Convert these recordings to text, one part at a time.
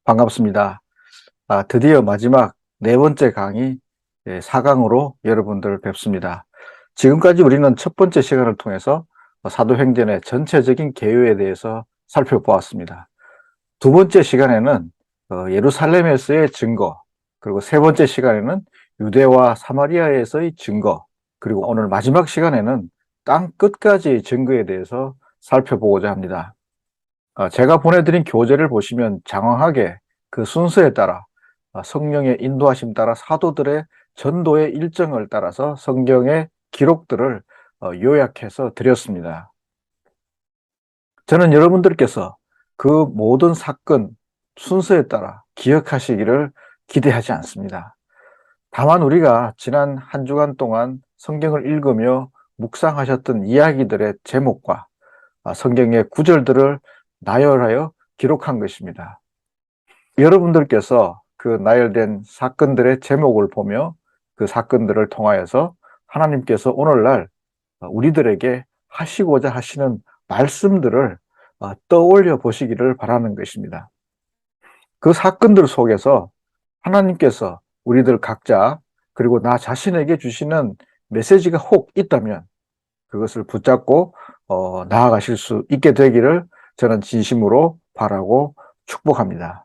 반갑습니다. 드디어 마지막 네 번째 강의 4강으로 여러분들 뵙습니다. 지금까지 우리는 첫 번째 시간을 통해서 사도행전의 전체적인 개요에 대해서 살펴보았습니다. 두 번째 시간에는 예루살렘에서의 증거, 그리고 세 번째 시간에는 유대와 사마리아에서의 증거, 그리고 오늘 마지막 시간에는 땅 끝까지의 증거에 대해서 살펴보고자 합니다. 제가 보내드린 교재를 보시면 장황하게 그 순서에 따라 성령의 인도하심 따라 사도들의 전도의 일정을 따라서 성경의 기록들을 요약해서 드렸습니다. 저는 여러분들께서 그 모든 사건 순서에 따라 기억하시기를 기대하지 않습니다. 다만 우리가 지난 한 주간 동안 성경을 읽으며 묵상하셨던 이야기들의 제목과 성경의 구절들을 나열하여 기록한 것입니다. 여러분들께서 그 나열된 사건들의 제목을 보며 그 사건들을 통하여서 하나님께서 오늘날 우리들에게 하시고자 하시는 말씀들을 떠올려 보시기를 바라는 것입니다. 그 사건들 속에서 하나님께서 우리들 각자 그리고 나 자신에게 주시는 메시지가 혹 있다면 그것을 붙잡고 나아가실 수 있게 되기를 저는 진심으로 바라고 축복합니다.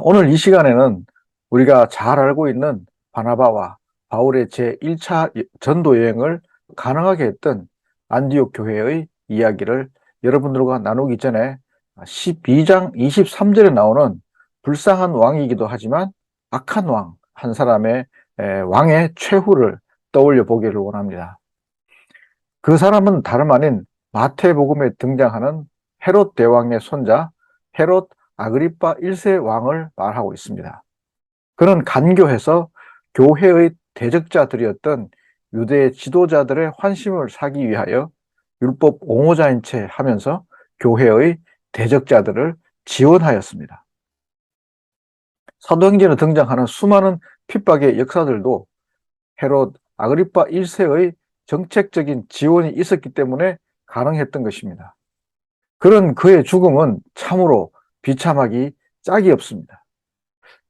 오늘 이 시간에는 우리가 잘 알고 있는 바나바와 바울의 제1차 전도 여행을 가능하게 했던 안디옥 교회의 이야기를 여러분들과 나누기 전에 12장 23절에 나오는 불쌍한 왕이기도 하지만 악한 왕, 한 사람의 왕의 최후를 떠올려 보기를 원합니다. 그 사람은 다름 아닌 마태복음에 등장하는 헤롯 대왕의 손자 헤롯 아그리파 1세 왕을 말하고 있습니다. 그는 간교해서 교회의 대적자들이었던 유대 지도자들의 환심을 사기 위하여 율법 옹호자인 채 하면서 교회의 대적자들을 지원하였습니다. 사도행전에 등장하는 수많은 핍박의 역사들도 헤롯 아그리파 1세의 정책적인 지원이 있었기 때문에 가능했던 것입니다. 그런 그의 죽음은 참으로 비참하기 짝이 없습니다.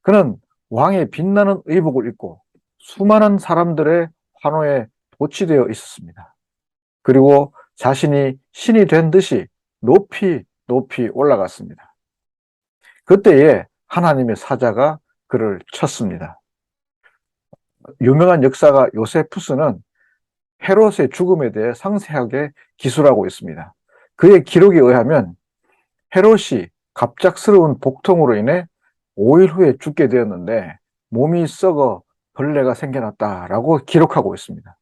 그는 왕의 빛나는 의복을 입고 수많은 사람들의 환호에 도취되어 있었습니다. 그리고 자신이 신이 된 듯이 높이 높이 올라갔습니다. 그때에 하나님의 사자가 그를 쳤습니다. 유명한 역사가 요세푸스는 헤롯의 죽음에 대해 상세하게 기술하고 있습니다. 그의 기록에 의하면 헤롯이 갑작스러운 복통으로 인해 5일 후에 죽게 되었는데 몸이 썩어 벌레가 생겨났다라고 기록하고 있습니다.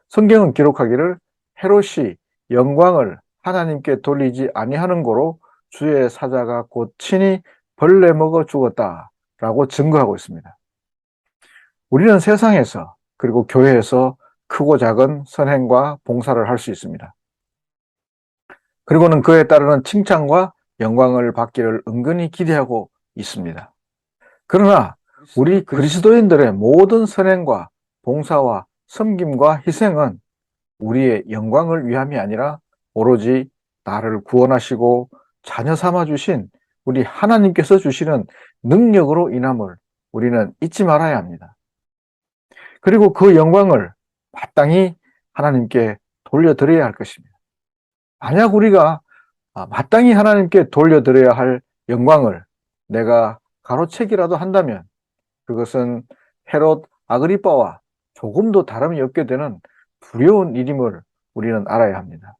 성경은 기록하기를 헤롯이 영광을 하나님께 돌리지 아니하는 고로 주의 사자가 곧 친히 벌레 먹어 죽었다라고 증거하고 있습니다. 우리는 세상에서 그리고 교회에서 크고 작은 선행과 봉사를 할 수 있습니다. 그리고는 그에 따르는 칭찬과 영광을 받기를 은근히 기대하고 있습니다. 그러나 우리 그리스도인들의 모든 선행과 봉사와 섬김과 희생은 우리의 영광을 위함이 아니라 오로지 나를 구원하시고 자녀 삼아 주신 우리 하나님께서 주시는 능력으로 인함을 우리는 잊지 말아야 합니다. 그리고 그 영광을 마땅히 하나님께 돌려드려야 할 것입니다. 만약 우리가 마땅히 하나님께 돌려드려야 할 영광을 내가 가로채기라도 한다면 그것은 헤롯 아그리빠와 조금도 다름이 없게 되는 두려운 일임을 우리는 알아야 합니다.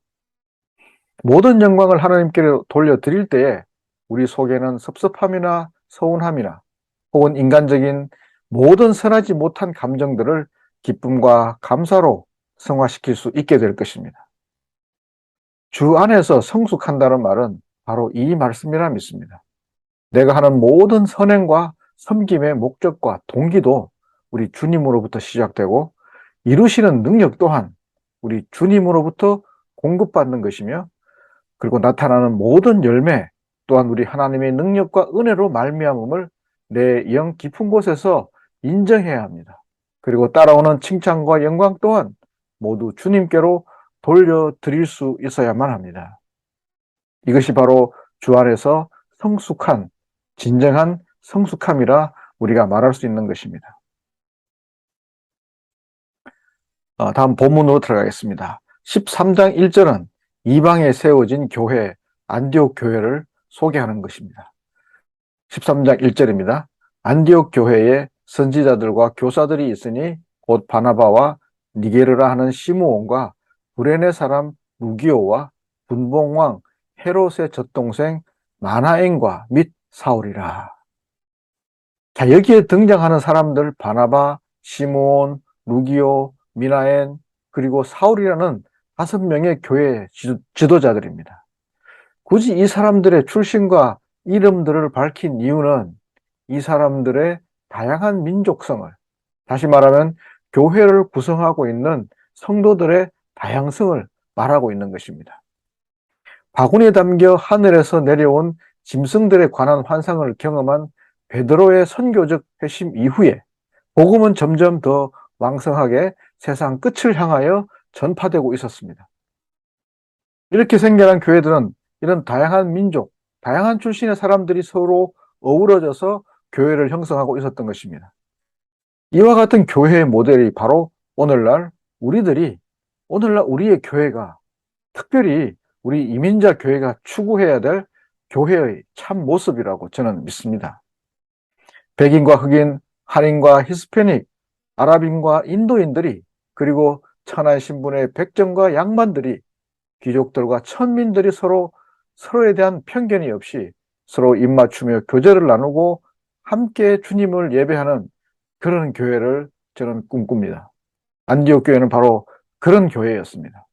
모든 영광을 하나님께 돌려드릴 때에 우리 속에는 섭섭함이나 서운함이나 혹은 인간적인 모든 선하지 못한 감정들을 기쁨과 감사로 승화시킬 수 있게 될 것입니다. 주 안에서 성숙한다는 말은 바로 이 말씀이라 믿습니다. 내가 하는 모든 선행과 섬김의 목적과 동기도 우리 주님으로부터 시작되고 이루시는 능력 또한 우리 주님으로부터 공급받는 것이며 그리고 나타나는 모든 열매 또한 우리 하나님의 능력과 은혜로 말미암음을 내 영 깊은 곳에서 인정해야 합니다. 그리고 따라오는 칭찬과 영광 또한 모두 주님께로 돌려드릴 수 있어야만 합니다. 이것이 바로 주 안에서 성숙한, 진정한 성숙함이라 우리가 말할 수 있는 것입니다. 다음 본문으로 들어가겠습니다. 13장 1절은 이방에 세워진 교회, 안디옥 교회를 소개하는 것입니다. 13장 1절입니다. 안디옥 교회에 선지자들과 교사들이 있으니 곧 바나바와 니게르라 하는 시므온과 구레네 사람 루기오와 분봉왕 헤롯의 젖동생 마나엔과 및 사울이라. 자, 여기에 등장하는 사람들 바나바, 시므온, 루기오, 미나엔 그리고 사울이라는 5명의 교회 지도자들입니다. 굳이 이 사람들의 출신과 이름들을 밝힌 이유는 이 사람들의 다양한 민족성을, 다시 말하면 교회를 구성하고 있는 성도들의 다양성을 말하고 있는 것입니다. 바구니에 담겨 하늘에서 내려온 짐승들에 관한 환상을 경험한 베드로의 선교적 회심 이후에 복음은 점점 더 왕성하게 세상 끝을 향하여 전파되고 있었습니다. 이렇게 생겨난 교회들은 이런 다양한 민족, 다양한 출신의 사람들이 서로 어우러져서 교회를 형성하고 있었던 것입니다. 이와 같은 교회의 모델이 바로 오늘날 우리의 교회가, 특별히 우리 이민자 교회가 추구해야 될 교회의 참 모습이라고 저는 믿습니다. 백인과 흑인, 한인과 히스패닉, 아랍인과 인도인들이, 그리고 천한 신분의 백정과 양반들이, 귀족들과 천민들이 서로에 대한 편견이 없이 서로 입맞추며 교제를 나누고 함께 주님을 예배하는 그런 교회를 저는 꿈꿉니다. 안디옥 교회는 바로 그런 교회였습니다.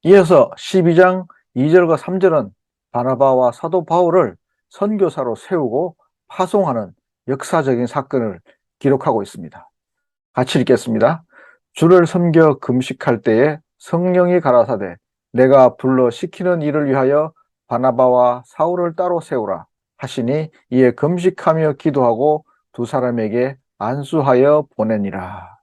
이어서 12장 2절과 3절은 바나바와 사도 바울을 선교사로 세우고 파송하는 역사적인 사건을 기록하고 있습니다. 같이 읽겠습니다. 주를 섬겨 금식할 때에 성령이 가라사대 내가 불러 시키는 일을 위하여 바나바와 사울을 따로 세우라 하시니 이에 금식하며 기도하고 두 사람에게 안수하여 보내니라.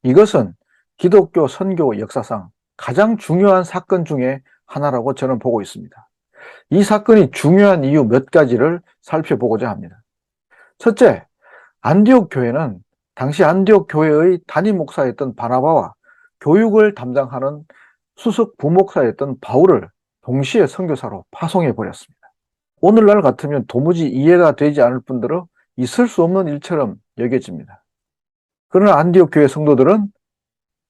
이것은 기독교 선교 역사상 가장 중요한 사건 중에 하나라고 저는 보고 있습니다. 이 사건이 중요한 이유 몇 가지를 살펴보고자 합니다. 첫째, 안디옥 교회는 당시 안디옥 교회의 담임 목사였던 바나바와 교육을 담당하는 수석 부목사였던 바울을 동시에 선교사로 파송해 버렸습니다. 오늘날 같으면 도무지 이해가 되지 않을 뿐더러 있을 수 없는 일처럼 여겨집니다. 그러나 안디옥 교회 성도들은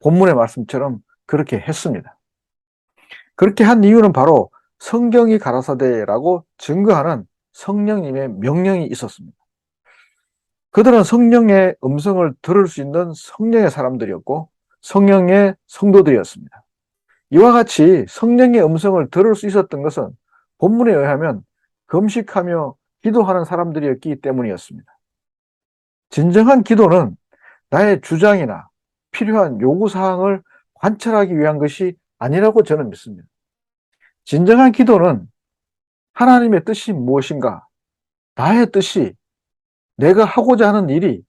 본문의 말씀처럼 그렇게 했습니다. 그렇게 한 이유는 바로 성경이 가라사대라고 증거하는 성령님의 명령이 있었습니다. 그들은 성령의 음성을 들을 수 있는 성령의 사람들이었고 성령의 성도들이었습니다. 이와 같이 성령의 음성을 들을 수 있었던 것은 본문에 의하면 금식하며 기도하는 사람들이었기 때문이었습니다. 진정한 기도는 나의 주장이나 필요한 요구사항을 관철하기 위한 것이 아니라고 저는 믿습니다. 진정한 기도는 하나님의 뜻이 무엇인가, 나의 뜻이, 내가 하고자 하는 일이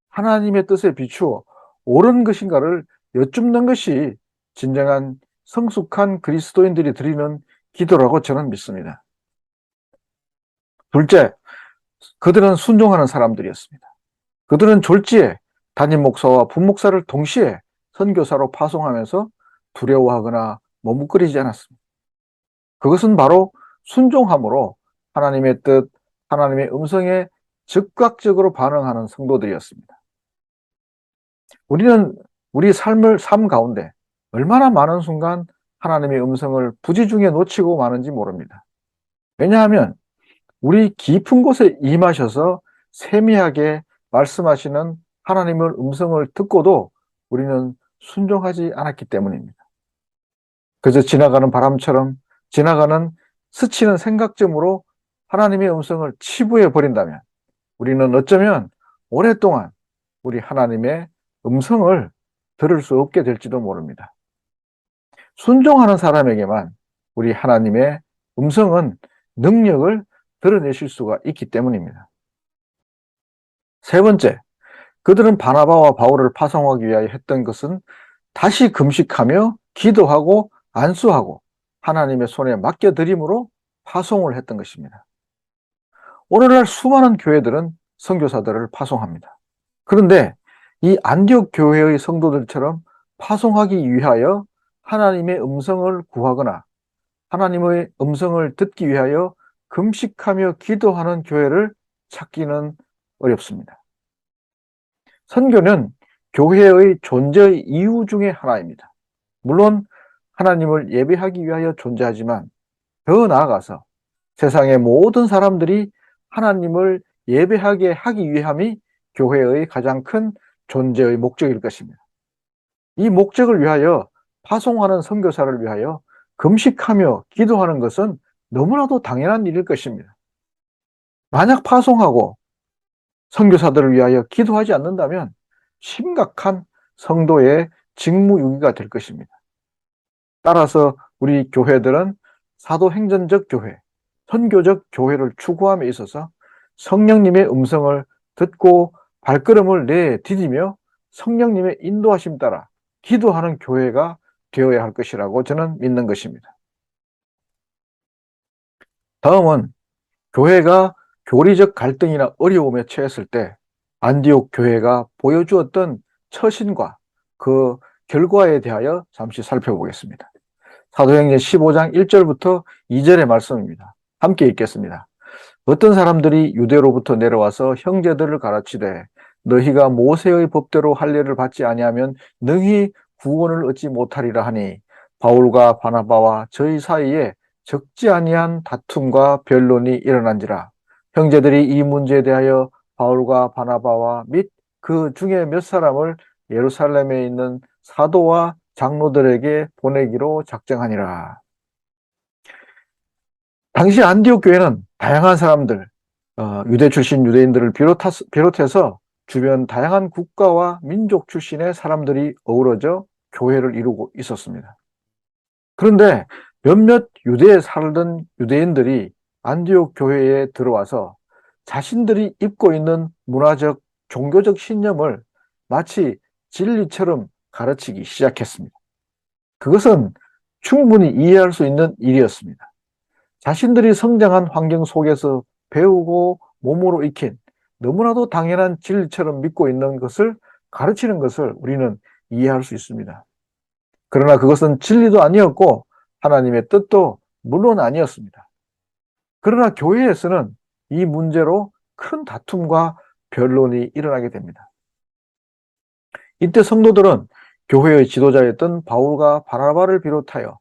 하나님의 뜻에 비추어 옳은 것인가를 여쭙는 것이 진정한 성숙한 그리스도인들이 드리는 기도라고 저는 믿습니다. 둘째, 그들은 순종하는 사람들이었습니다. 그들은 졸지에 담임 목사와 분목사를 동시에 선교사로 파송하면서 두려워하거나 머뭇거리지 않았습니다. 그것은 바로 순종함으로 하나님의 뜻, 하나님의 음성에 즉각적으로 반응하는 성도들이었습니다. 우리는 우리 삶 가운데 얼마나 많은 순간 하나님의 음성을 부지중에 놓치고 마는지 모릅니다. 왜냐하면 우리 깊은 곳에 임하셔서 세미하게 말씀하시는 하나님의 음성을 듣고도 우리는 순종하지 않았기 때문입니다. 그저 지나가는 바람처럼, 지나가는 스치는 생각점으로 하나님의 음성을 치부해 버린다면 우리는 어쩌면 오랫동안 우리 하나님의 음성을 들을 수 없게 될지도 모릅니다. 순종하는 사람에게만 우리 하나님의 음성은 능력을 드러내실 수가 있기 때문입니다. 세 번째, 그들은 바나바와 바울을 파송하기 위하여 했던 것은 다시 금식하며 기도하고 안수하고 하나님의 손에 맡겨드림으로 파송을 했던 것입니다. 오늘날 수많은 교회들은 선교사들을 파송합니다. 그런데 이 안디옥 교회의 성도들처럼 파송하기 위하여 하나님의 음성을 구하거나 하나님의 음성을 듣기 위하여 금식하며 기도하는 교회를 찾기는 어렵습니다. 선교는 교회의 존재의 이유 중에 하나입니다. 물론 하나님을 예배하기 위하여 존재하지만 더 나아가서 세상의 모든 사람들이 하나님을 예배하게 하기 위함이 교회의 가장 큰 존재의 목적일 것입니다. 이 목적을 위하여 파송하는 선교사를 위하여 금식하며 기도하는 것은 너무나도 당연한 일일 것입니다. 만약 파송하고 선교사들을 위하여 기도하지 않는다면 심각한 성도의 직무유기가 될 것입니다. 따라서 우리 교회들은 사도행전적 교회, 선교적 교회를 추구함에 있어서 성령님의 음성을 듣고 발걸음을 내디디며 성령님의 인도하심 따라 기도하는 교회가 되어야 할 것이라고 저는 믿는 것입니다. 다음은 교회가 교리적 갈등이나 어려움에 처했을 때 안디옥 교회가 보여주었던 처신과 그 결과에 대하여 잠시 살펴보겠습니다. 사도행전 15장 1절부터 2절의 말씀입니다. 함께 읽겠습니다. 어떤 사람들이 유대로부터 내려와서 형제들을 가르치되 너희가 모세의 법대로 할례를 받지 아니하면 능히 구원을 얻지 못하리라 하니 바울과 바나바와 저희 사이에 적지 아니한 다툼과 변론이 일어난지라. 형제들이 이 문제에 대하여 바울과 바나바와 및 그 중에 몇 사람을 예루살렘에 있는 사도와 장로들에게 보내기로 작정하니라. 당시 안디옥 교회는 다양한 사람들, 유대 출신 유대인들을 비롯해서 주변 다양한 국가와 민족 출신의 사람들이 어우러져 교회를 이루고 있었습니다. 그런데 몇몇 유대에 살던 유대인들이 안디옥 교회에 들어와서 자신들이 입고 있는 문화적, 종교적 신념을 마치 진리처럼 가르치기 시작했습니다. 그것은 충분히 이해할 수 있는 일이었습니다. 자신들이 성장한 환경 속에서 배우고 몸으로 익힌 너무나도 당연한 진리처럼 믿고 있는 것을 가르치는 것을 우리는 이해할 수 있습니다. 그러나 그것은 진리도 아니었고 하나님의 뜻도 물론 아니었습니다. 그러나 교회에서는 이 문제로 큰 다툼과 변론이 일어나게 됩니다. 이때 성도들은 교회의 지도자였던 바울과 바나바를 비롯하여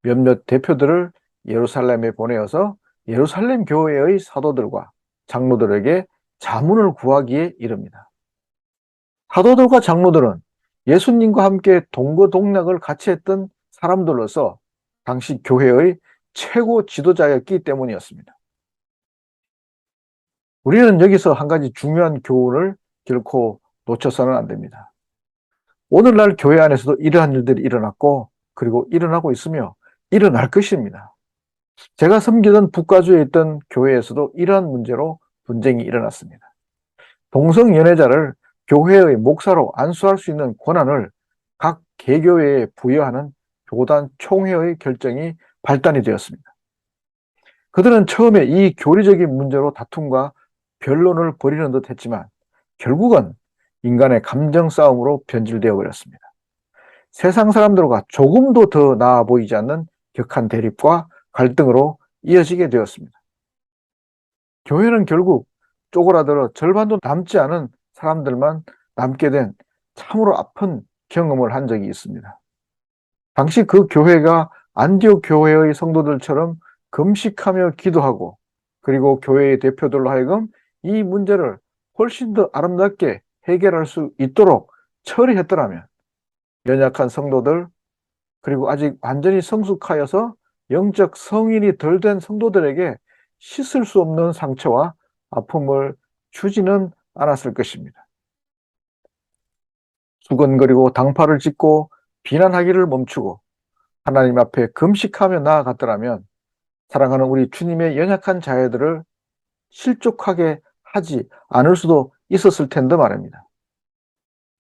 몇몇 대표들을 예루살렘에 보내어서 예루살렘 교회의 사도들과 장로들에게 자문을 구하기에 이릅니다. 사도들과 장로들은 예수님과 함께 동거동락을 같이 했던 사람들로서 당시 교회의 최고 지도자였기 때문이었습니다. 우리는 여기서 한 가지 중요한 교훈을 결코 놓쳐서는 안 됩니다. 오늘날 교회 안에서도 이러한 일들이 일어났고 그리고 일어나고 있으며 일어날 것입니다. 제가 섬기던 북가주에 있던 교회에서도 이러한 문제로 분쟁이 일어났습니다. 동성연애자를 교회의 목사로 안수할 수 있는 권한을 각 개교회에 부여하는 교단 총회의 결정이 발단이 되었습니다. 그들은 처음에 이 교리적인 문제로 다툼과 변론을 벌이는 듯 했지만 결국은 인간의 감정 싸움으로 변질되어 버렸습니다. 세상 사람들과 조금도 더 나아 보이지 않는 격한 대립과 갈등으로 이어지게 되었습니다. 교회는 결국 쪼그라들어 절반도 남지 않은 사람들만 남게 된 참으로 아픈 경험을 한 적이 있습니다. 당시 그 교회가 안디옥 교회의 성도들처럼 금식하며 기도하고 그리고 교회의 대표들로 하여금 이 문제를 훨씬 더 아름답게 해결할 수 있도록 처리했더라면 연약한 성도들 그리고 아직 완전히 성숙하여서 영적 성인이 덜 된 성도들에게 씻을 수 없는 상처와 아픔을 주지는 않았을 것입니다. 수근거리고 당파를 짓고 비난하기를 멈추고 하나님 앞에 금식하며 나아갔더라면 사랑하는 우리 주님의 연약한 자녀들을 실족하게 하지 않을 수도 있었을 텐데 말입니다.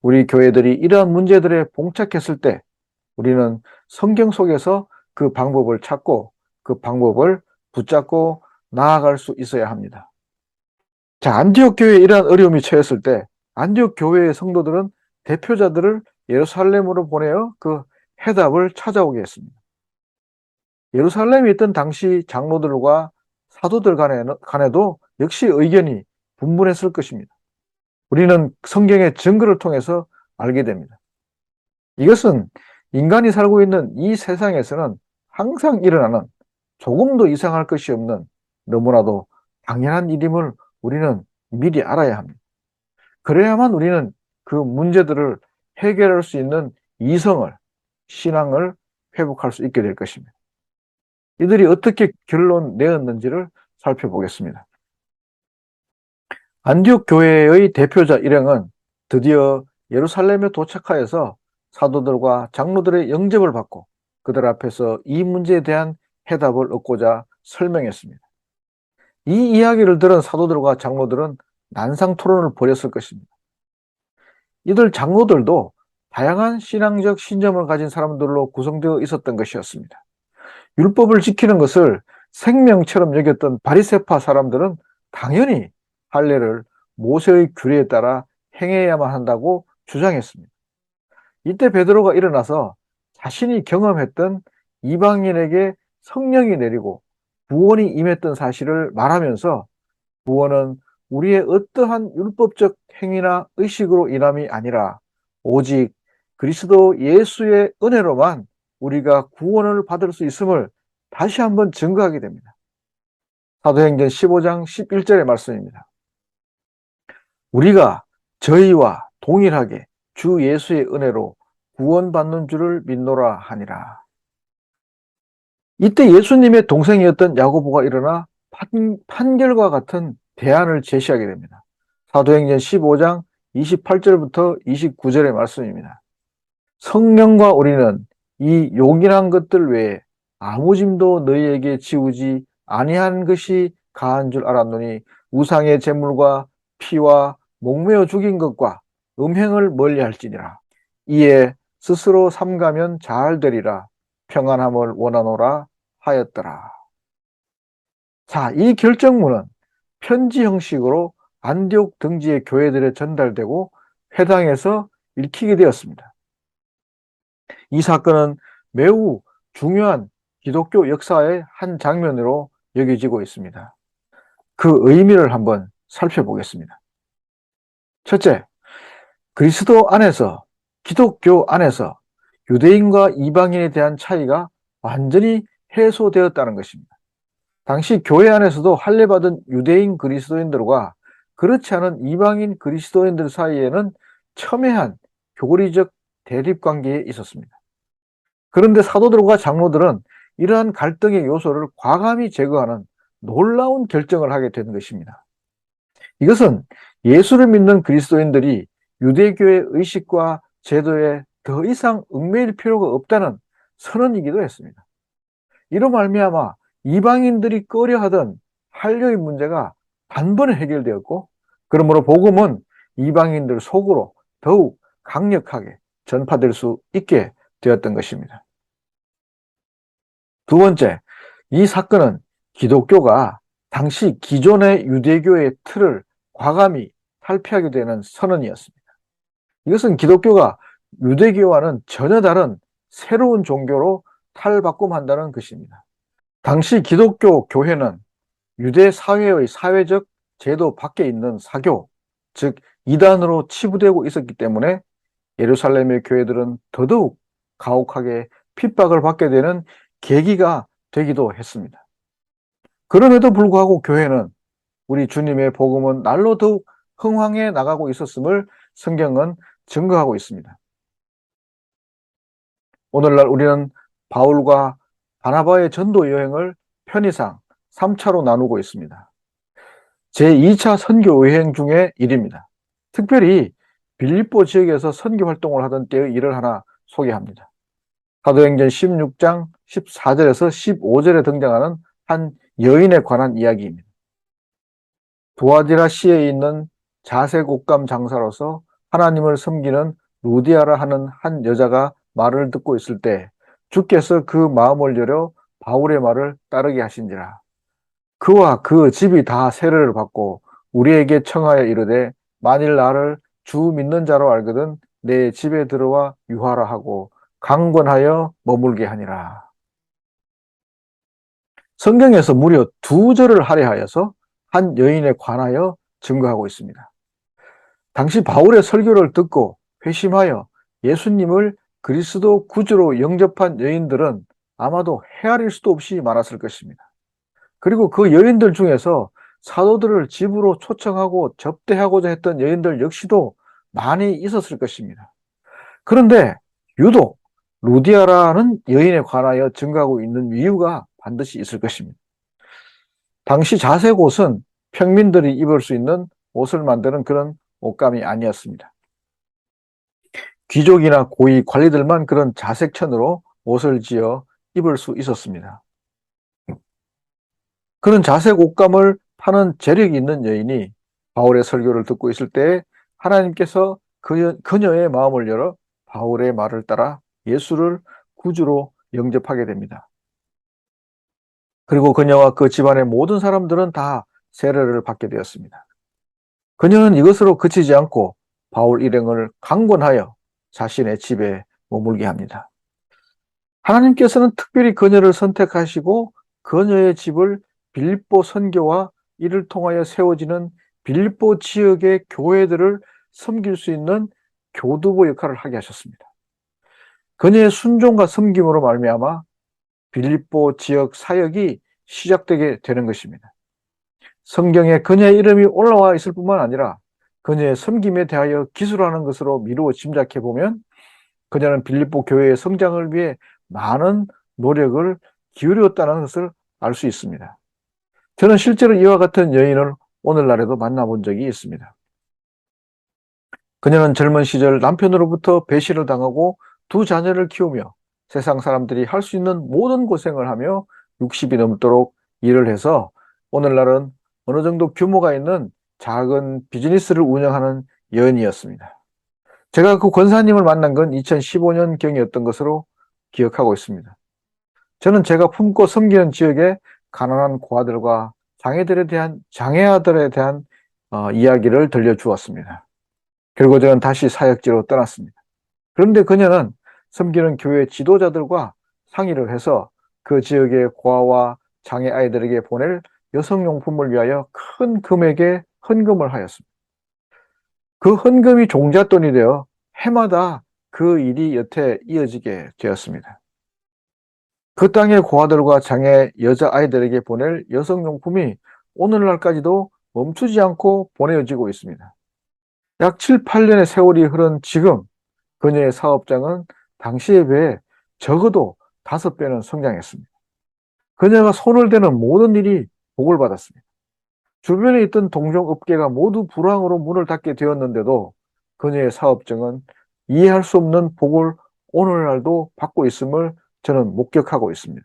우리 교회들이 이러한 문제들에 봉착했을 때 우리는 성경 속에서 그 방법을 찾고 그 방법을 붙잡고 나아갈 수 있어야 합니다. 자, 안디옥 교회에 이러한 어려움이 처했을 때 안디옥 교회의 성도들은 대표자들을 예루살렘으로 보내어 그 해답을 찾아오게 했습니다. 예루살렘에 있던 당시 장로들과 사도들 간에도 역시 의견이 분분했을 것입니다. 우리는 성경의 증거를 통해서 알게 됩니다. 이것은 인간이 살고 있는 이 세상에서는 항상 일어나는 조금도 이상할 것이 없는 너무나도 당연한 일임을 우리는 미리 알아야 합니다. 그래야만 우리는 그 문제들을 해결할 수 있는 이성을, 신앙을 회복할 수 있게 될 것입니다. 이들이 어떻게 결론 내었는지를 살펴보겠습니다. 안디옥 교회의 대표자 일행은 드디어 예루살렘에 도착하여서 사도들과 장로들의 영접을 받고 그들 앞에서 이 문제에 대한 해답을 얻고자 설명했습니다. 이 이야기를 들은 사도들과 장로들은 난상 토론을 벌였을 것입니다. 이들 장로들도 다양한 신앙적 신념을 가진 사람들로 구성되어 있었던 것이었습니다. 율법을 지키는 것을 생명처럼 여겼던 바리새파 사람들은 당연히 할례를 모세의 규례에 따라 행해야만 한다고 주장했습니다. 이때 베드로가 일어나서 자신이 경험했던 이방인에게 성령이 내리고 구원이 임했던 사실을 말하면서 구원은 우리의 어떠한 율법적 행위나 의식으로 인함이 아니라 오직 그리스도 예수의 은혜로만 우리가 구원을 받을 수 있음을 다시 한번 증거하게 됩니다. 사도행전 15장 11절의 말씀입니다. 우리가 저희와 동일하게 주 예수의 은혜로 구원받는 줄을 믿노라 하니라. 이때 예수님의 동생이었던 야고보가 일어나 판결과 같은 대안을 제시하게 됩니다. 사도행전 15장 28절부터 29절의 말씀입니다. 성령과 우리는 이 요긴한 것들 외에 아무 짐도 너희에게 지우지 아니한 것이 가한 줄 알았노니 우상의 제물과 피와 목매어 죽인 것과 음행을 멀리할지니라. 이에 스스로 삼가면 잘 되리라 평안함을 원하노라 하였더라. 자, 이 결정문은 편지 형식으로 안디옥 등지의 교회들에 전달되고 회당에서 읽히게 되었습니다. 이 사건은 매우 중요한 기독교 역사의 한 장면으로 여겨지고 있습니다. 그 의미를 한번 살펴보겠습니다. 첫째, 그리스도 안에서, 기독교 안에서 유대인과 이방인에 대한 차이가 완전히 해소되었다는 것입니다. 당시 교회 안에서도 할례받은 유대인 그리스도인들과 그렇지 않은 이방인 그리스도인들 사이에는 첨예한 교리적 대립관계에 있었습니다. 그런데 사도들과 장로들은 이러한 갈등의 요소를 과감히 제거하는 놀라운 결정을 하게 된 것입니다. 이것은 예수를 믿는 그리스도인들이 유대교의 의식과 제도에 더 이상 얽매일 필요가 없다는 선언이기도 했습니다. 이로 말미암아 이방인들이 꺼려하던 할례의 문제가 단번에 해결되었고, 그러므로 복음은 이방인들 속으로 더욱 강력하게 전파될 수 있게 되었던 것입니다. 두 번째, 이 사건은 기독교가 당시 기존의 유대교의 틀을 과감히 탈피하게 되는 선언이었습니다. 이것은 기독교가 유대교와는 전혀 다른 새로운 종교로 탈바꿈한다는 것입니다. 당시 기독교 교회는 유대 사회의 사회적 제도 밖에 있는 사교, 즉 이단으로 치부되고 있었기 때문에 예루살렘의 교회들은 더더욱 가혹하게 핍박을 받게 되는 계기가 되기도 했습니다. 그럼에도 불구하고 교회는 우리 주님의 복음은 날로 더욱 흥황해 나가고 있었음을 성경은 증거하고 있습니다. 오늘날 우리는 바울과 바나바의 전도 여행을 편의상 3차로 나누고 있습니다. 제2차 선교 여행 중의 일입니다. 특별히 빌립보 지역에서 선교 활동을 하던 때의 일을 하나 소개합니다. 사도행전 16장 14절에서 15절에 등장하는 한 여인에 관한 이야기입니다. 두아디라시에 있는 자색 옷감 장사로서 하나님을 섬기는 루디아라 하는 한 여자가 말을 듣고 있을 때 주께서 그 마음을 열어 바울의 말을 따르게 하신지라. 그와 그 집이 다 세례를 받고 우리에게 청하여 이르되 만일 나를 주 믿는 자로 알거든 내 집에 들어와 유하라 하고 강권하여 머물게 하니라. 성경에서 무려 두 절을 할애하여서 한 여인에 관하여 증거하고 있습니다. 당시 바울의 설교를 듣고 회심하여 예수님을 그리스도 구주로 영접한 여인들은 아마도 헤아릴 수도 없이 많았을 것입니다. 그리고 그 여인들 중에서 사도들을 집으로 초청하고 접대하고자 했던 여인들 역시도 많이 있었을 것입니다. 그런데 유독 루디아라는 여인에 관하여 증가하고 있는 이유가 반드시 있을 것입니다. 당시 자색 옷은 평민들이 입을 수 있는 옷을 만드는 그런 옷감이 아니었습니다. 귀족이나 고위 관리들만 그런 자색천으로 옷을 지어 입을 수 있었습니다. 그런 자색 옷감을 파는 재력이 있는 여인이 바울의 설교를 듣고 있을 때 하나님께서 그녀의 마음을 열어 바울의 말을 따라 예수를 구주로 영접하게 됩니다. 그리고 그녀와 그 집안의 모든 사람들은 다 세례를 받게 되었습니다. 그녀는 이것으로 그치지 않고 바울 일행을 강권하여 자신의 집에 머물게 합니다. 하나님께서는 특별히 그녀를 선택하시고 그녀의 집을 빌립보 선교와 이를 통하여 세워지는 빌립보 지역의 교회들을 섬길 수 있는 교두보 역할을 하게 하셨습니다. 그녀의 순종과 섬김으로 말미암아 빌립보 지역 사역이 시작되게 되는 것입니다. 성경에 그녀의 이름이 올라와 있을 뿐만 아니라 그녀의 섬김에 대하여 기술하는 것으로 미루어 짐작해 보면 그녀는 빌립보 교회의 성장을 위해 많은 노력을 기울였다는 것을 알 수 있습니다. 저는 실제로 이와 같은 여인을 오늘날에도 만나본 적이 있습니다. 그녀는 젊은 시절 남편으로부터 배신을 당하고 두 자녀를 키우며 세상 사람들이 할 수 있는 모든 고생을 하며 60이 넘도록 일을 해서 오늘날은 어느 정도 규모가 있는 작은 비즈니스를 운영하는 여인이었습니다. 제가 그 권사님을 만난 건 2015년경이었던 것으로 기억하고 있습니다. 저는 제가 품고 섬기는 지역의 가난한 고아들과 장애아들에 대한 이야기를 들려주었습니다. 그리고 저는 다시 사역지로 떠났습니다. 그런데 그녀는 섬기는 교회 지도자들과 상의를 해서 그 지역의 고아와 장애 아이들에게 보낼 여성용품을 위하여 큰 금액의 헌금을 하였습니다. 그 헌금이 종잣돈이 되어 해마다 그 일이 여태 이어지게 되었습니다. 그 땅의 고아들과 장애 여자아이들에게 보낼 여성용품이 오늘날까지도 멈추지 않고 보내어지고 있습니다. 약 7, 8년의 세월이 흐른 지금 그녀의 사업장은 당시에 비해 적어도 5배는 성장했습니다. 그녀가 손을 대는 모든 일이 복을 받았습니다. 주변에 있던 동종업계가 모두 불황으로 문을 닫게 되었는데도 그녀의 사업장은 이해할 수 없는 복을 오늘날도 받고 있음을 저는 목격하고 있습니다.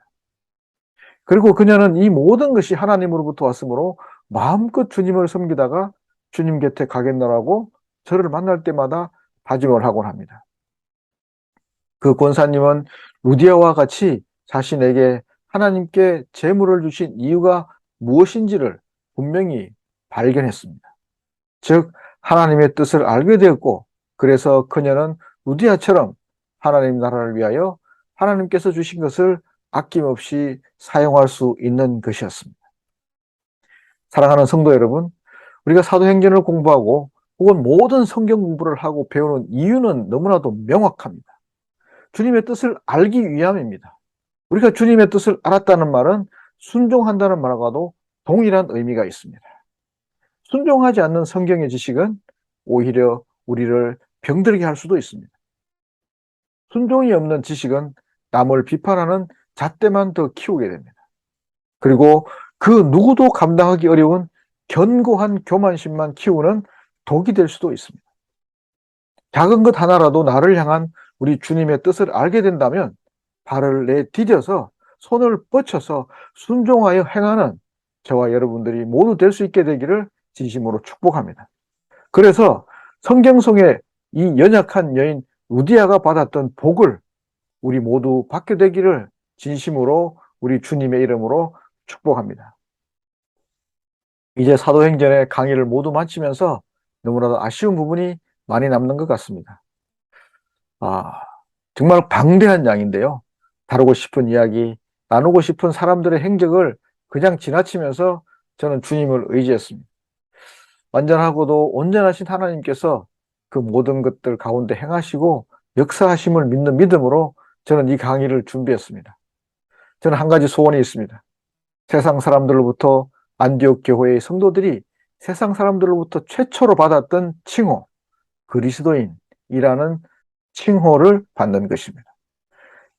그리고 그녀는 이 모든 것이 하나님으로부터 왔으므로 마음껏 주님을 섬기다가 주님 곁에 가겠노라고 저를 만날 때마다 다짐을 하곤 합니다. 그 권사님은 루디아와 같이 자신에게 하나님께 재물을 주신 이유가 무엇인지를 분명히 발견했습니다. 즉 하나님의 뜻을 알게 되었고 그래서 그녀는 루디아처럼 하나님 나라를 위하여 하나님께서 주신 것을 아낌없이 사용할 수 있는 것이었습니다. 사랑하는 성도 여러분, 우리가 사도행전을 공부하고 혹은 모든 성경 공부를 하고 배우는 이유는 너무나도 명확합니다. 주님의 뜻을 알기 위함입니다. 우리가 주님의 뜻을 알았다는 말은 순종한다는 말과도 동일한 의미가 있습니다. 순종하지 않는 성경의 지식은 오히려 우리를 병들게 할 수도 있습니다. 순종이 없는 지식은 남을 비판하는 잣대만 더 키우게 됩니다. 그리고 그 누구도 감당하기 어려운 견고한 교만심만 키우는 독이 될 수도 있습니다. 작은 것 하나라도 나를 향한 우리 주님의 뜻을 알게 된다면 발을 내디뎌서 손을 뻗쳐서 순종하여 행하는 저와 여러분들이 모두 될 수 있게 되기를 진심으로 축복합니다. 그래서 성경 속에 이 연약한 여인 루디아가 받았던 복을 우리 모두 받게 되기를 진심으로 우리 주님의 이름으로 축복합니다. 이제 사도행전의 강의를 모두 마치면서 너무나도 아쉬운 부분이 많이 남는 것 같습니다. 정말 방대한 양인데요. 다루고 싶은 이야기, 나누고 싶은 사람들의 행적을 그냥 지나치면서 저는 주님을 의지했습니다. 완전하고도 온전하신 하나님께서 그 모든 것들 가운데 행하시고 역사하심을 믿는 믿음으로 저는 이 강의를 준비했습니다. 저는 한 가지 소원이 있습니다. 세상 사람들로부터 안디옥 교회의 성도들이 세상 사람들로부터 최초로 받았던 칭호, 그리스도인이라는 칭호를 받는 것입니다.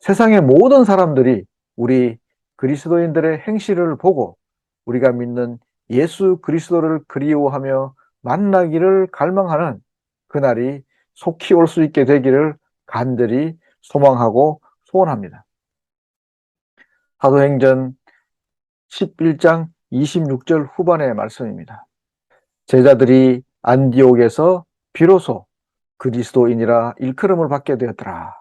세상의 모든 사람들이 우리 그리스도인들의 행실을 보고 우리가 믿는 예수 그리스도를 그리워하며 만나기를 갈망하는 그날이 속히 올 수 있게 되기를 간절히 소망하고 소원합니다. 사도행전 11장 26절 후반의 말씀입니다. 제자들이 안디옥에서 비로소 그리스도인이라 일컬음을 받게 되었더라.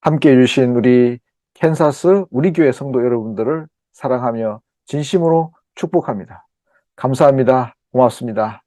함께 해주신 우리 캔사스 우리 교회 성도 여러분들을 사랑하며 진심으로 축복합니다. 감사합니다. 고맙습니다.